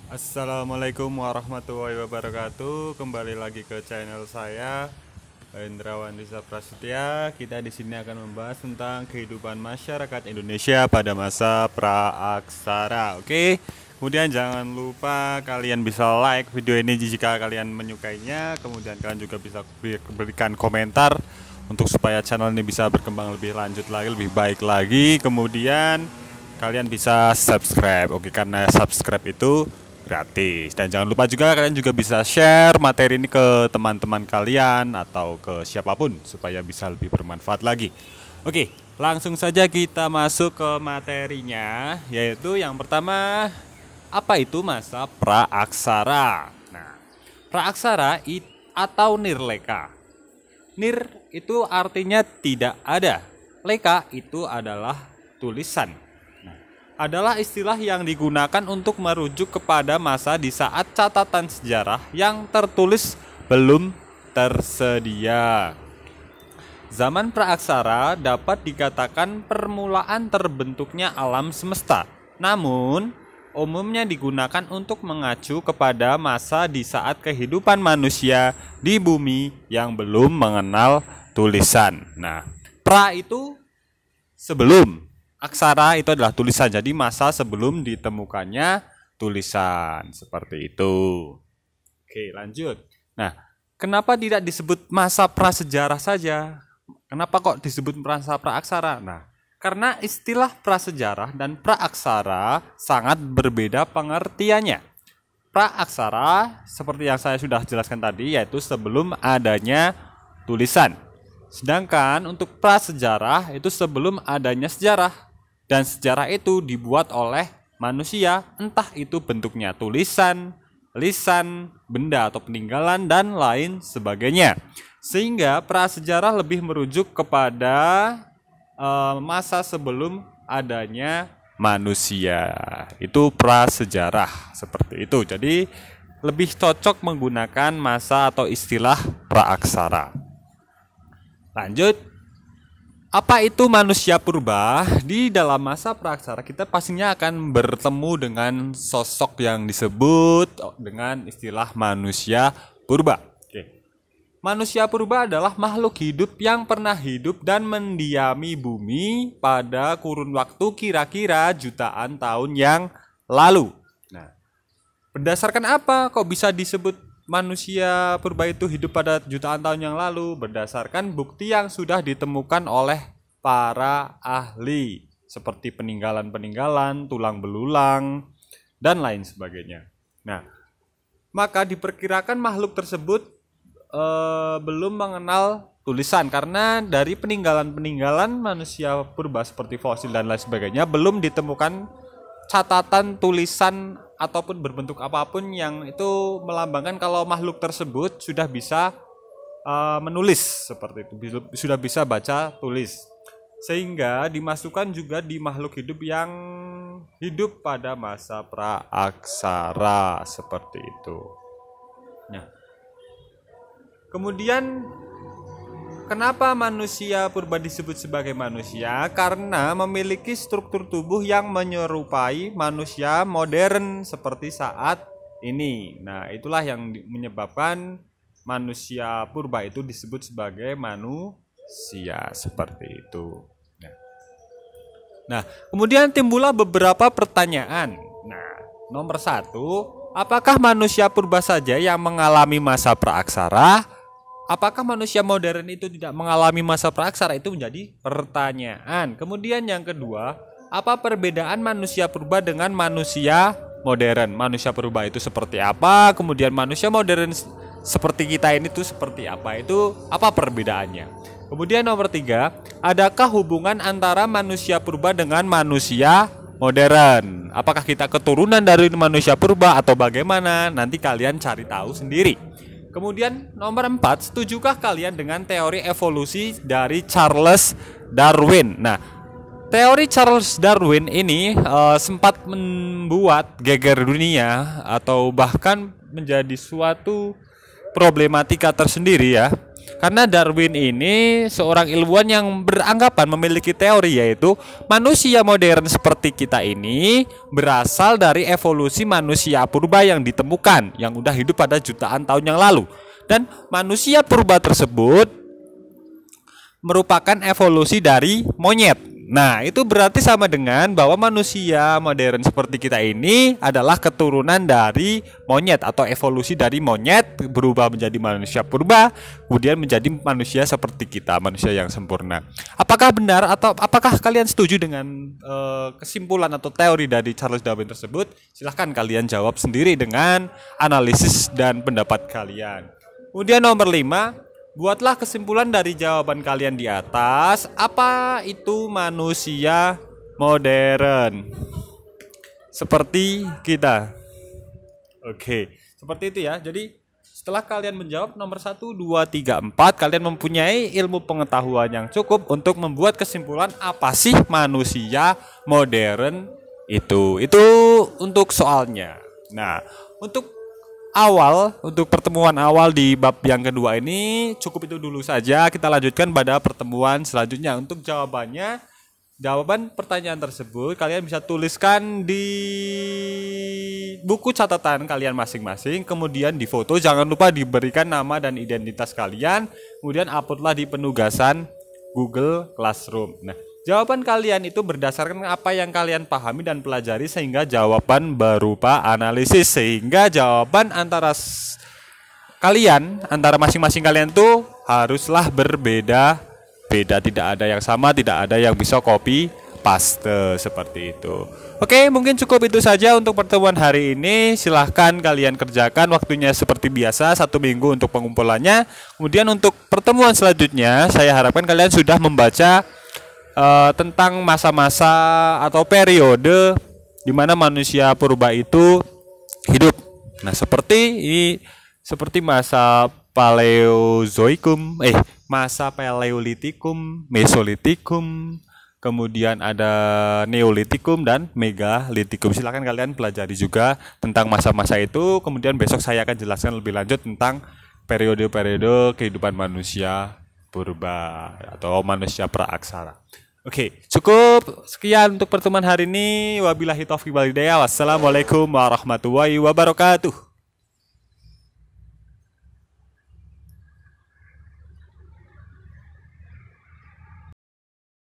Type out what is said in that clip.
Assalamualaikum warahmatullahi wabarakatuh. Kembali lagi ke channel saya, Hendrawan Disa Prasetya. Kita di sini akan membahas tentang kehidupan masyarakat Indonesia pada masa praaksara. Oke. Kemudian jangan lupa kalian bisa like video ini jika kalian menyukainya. Kemudian kalian juga bisa berikan komentar untuk supaya channel ini bisa berkembang lebih lanjut lagi, lebih baik lagi. Kemudian kalian bisa subscribe. Oke, karena subscribe itu gratis. Dan jangan lupa juga kalian juga bisa share materi ini ke teman-teman kalian atau ke siapapun supaya bisa lebih bermanfaat lagi. Oke, langsung saja kita masuk ke materinya, yaitu yang pertama, apa itu masa praaksara? Nah, praaksara atau nirleka. Nir itu artinya tidak ada. Leka itu adalah tulisan. Adalah istilah yang digunakan untuk merujuk kepada masa di saat catatan sejarah yang tertulis belum tersedia. Zaman praaksara dapat dikatakan permulaan terbentuknya alam semesta, namun umumnya digunakan untuk mengacu kepada masa di saat kehidupan manusia di bumi yang belum mengenal tulisan. Nah, pra itu sebelum, aksara itu adalah tulisan, jadi masa sebelum ditemukannya tulisan, seperti itu. Oke, lanjut. Nah, kenapa tidak disebut masa prasejarah saja? Kenapa kok disebut masa praaksara? Nah, karena istilah prasejarah dan praaksara sangat berbeda pengertiannya. Praaksara, seperti yang saya sudah jelaskan tadi, yaitu sebelum adanya tulisan. Sedangkan untuk prasejarah itu sebelum adanya sejarah. Dan sejarah itu dibuat oleh manusia, entah itu bentuknya tulisan, lisan, benda atau peninggalan, dan lain sebagainya. Sehingga prasejarah lebih merujuk kepada masa sebelum adanya manusia. Itu prasejarah, seperti itu. Jadi lebih cocok menggunakan masa atau istilah praaksara. Lanjut. Apa itu manusia purba? Di dalam masa praaksara kita pastinya akan bertemu dengan sosok yang disebut dengan istilah manusia purba. Oke. Manusia purba adalah makhluk hidup yang pernah hidup dan mendiami bumi pada kurun waktu kira-kira jutaan tahun yang lalu. Nah, berdasarkan apa kok bisa disebut manusia purba itu hidup pada jutaan tahun yang lalu? Berdasarkan bukti yang sudah ditemukan oleh para ahli seperti peninggalan-peninggalan, tulang belulang, dan lain sebagainya. Nah, maka diperkirakan makhluk tersebut belum mengenal tulisan karena dari peninggalan-peninggalan manusia purba seperti fosil dan lain sebagainya belum ditemukan catatan tulisan ataupun berbentuk apapun yang itu melambangkan kalau makhluk tersebut sudah bisa menulis seperti itu, sudah bisa baca tulis, sehingga dimasukkan juga di makhluk hidup yang hidup pada masa praaksara seperti itu. Nah, kemudian kenapa manusia purba disebut sebagai manusia? Karena memiliki struktur tubuh yang menyerupai manusia modern seperti saat ini. Nah, itulah yang menyebabkan manusia purba itu disebut sebagai manusia seperti itu. Nah, kemudian timbullah beberapa pertanyaan. Nah, nomor 1, apakah manusia purba saja yang mengalami masa praaksara? Apakah manusia modern itu tidak mengalami masa praaksara? Itu menjadi pertanyaan. Kemudian yang kedua, apa perbedaan manusia purba dengan manusia modern? Manusia purba itu seperti apa? Kemudian manusia modern seperti kita ini tuh seperti apa? Itu apa perbedaannya? Kemudian nomor 3, adakah hubungan antara manusia purba dengan manusia modern? Apakah kita keturunan dari manusia purba atau bagaimana? Nanti kalian cari tahu sendiri. Kemudian nomor 4, setujukah kalian dengan teori evolusi dari Charles Darwin? Nah, teori Charles Darwin ini sempat membuat geger dunia atau bahkan menjadi suatu problematika tersendiri ya. Karena Darwin ini seorang ilmuwan yang beranggapan memiliki teori, yaitu manusia modern seperti kita ini berasal dari evolusi manusia purba yang ditemukan, yang udah hidup pada jutaan tahun yang lalu. Dan manusia purba tersebut merupakan evolusi dari monyet. Nah, itu berarti sama dengan bahwa manusia modern seperti kita ini adalah keturunan dari monyet atau evolusi dari monyet berubah menjadi manusia purba, kemudian menjadi manusia seperti kita, manusia yang sempurna. Apakah benar atau apakah kalian setuju dengan kesimpulan atau teori dari Charles Darwin tersebut? Silahkan kalian jawab sendiri dengan analisis dan pendapat kalian. Kemudian nomor 5, buatlah kesimpulan dari jawaban kalian di atas. Apa itu manusia modern seperti kita? Oke, seperti itu ya. Jadi setelah kalian menjawab nomor 1, 2, 3, 4, kalian mempunyai ilmu pengetahuan yang cukup untuk membuat kesimpulan apa sih manusia modern itu. Itu untuk soalnya. Nah, untuk pertemuan awal di bab yang kedua ini cukup itu dulu saja. Kita lanjutkan pada pertemuan selanjutnya. Untuk jawaban pertanyaan tersebut kalian bisa tuliskan di buku catatan kalian masing-masing, kemudian difoto, jangan lupa diberikan nama dan identitas kalian, kemudian uploadlah di penugasan Google Classroom. Nah, jawaban kalian itu berdasarkan apa yang kalian pahami dan pelajari, sehingga jawaban berupa analisis, sehingga jawaban antara masing-masing kalian tuh haruslah berbeda-beda, tidak ada yang sama, tidak ada yang bisa copy paste seperti itu. Oke, mungkin cukup itu saja untuk pertemuan hari ini. Silahkan kalian kerjakan, waktunya seperti biasa 1 minggu untuk pengumpulannya. Kemudian untuk pertemuan selanjutnya saya harapkan kalian sudah membaca tentang masa-masa atau periode di mana manusia purba itu hidup. Nah, seperti masa Paleozoikum, masa Paleolitikum, Mesolitikum, kemudian ada Neolitikum dan Megalitikum. Silakan kalian pelajari juga tentang masa-masa itu. Kemudian besok saya akan jelaskan lebih lanjut tentang periode-periode kehidupan manusia purba atau manusia praaksara. Oke, cukup sekian untuk pertemuan hari ini. Wabillahi taufiq wal hidayah. Wassalamualaikum warahmatullahi wabarakatuh.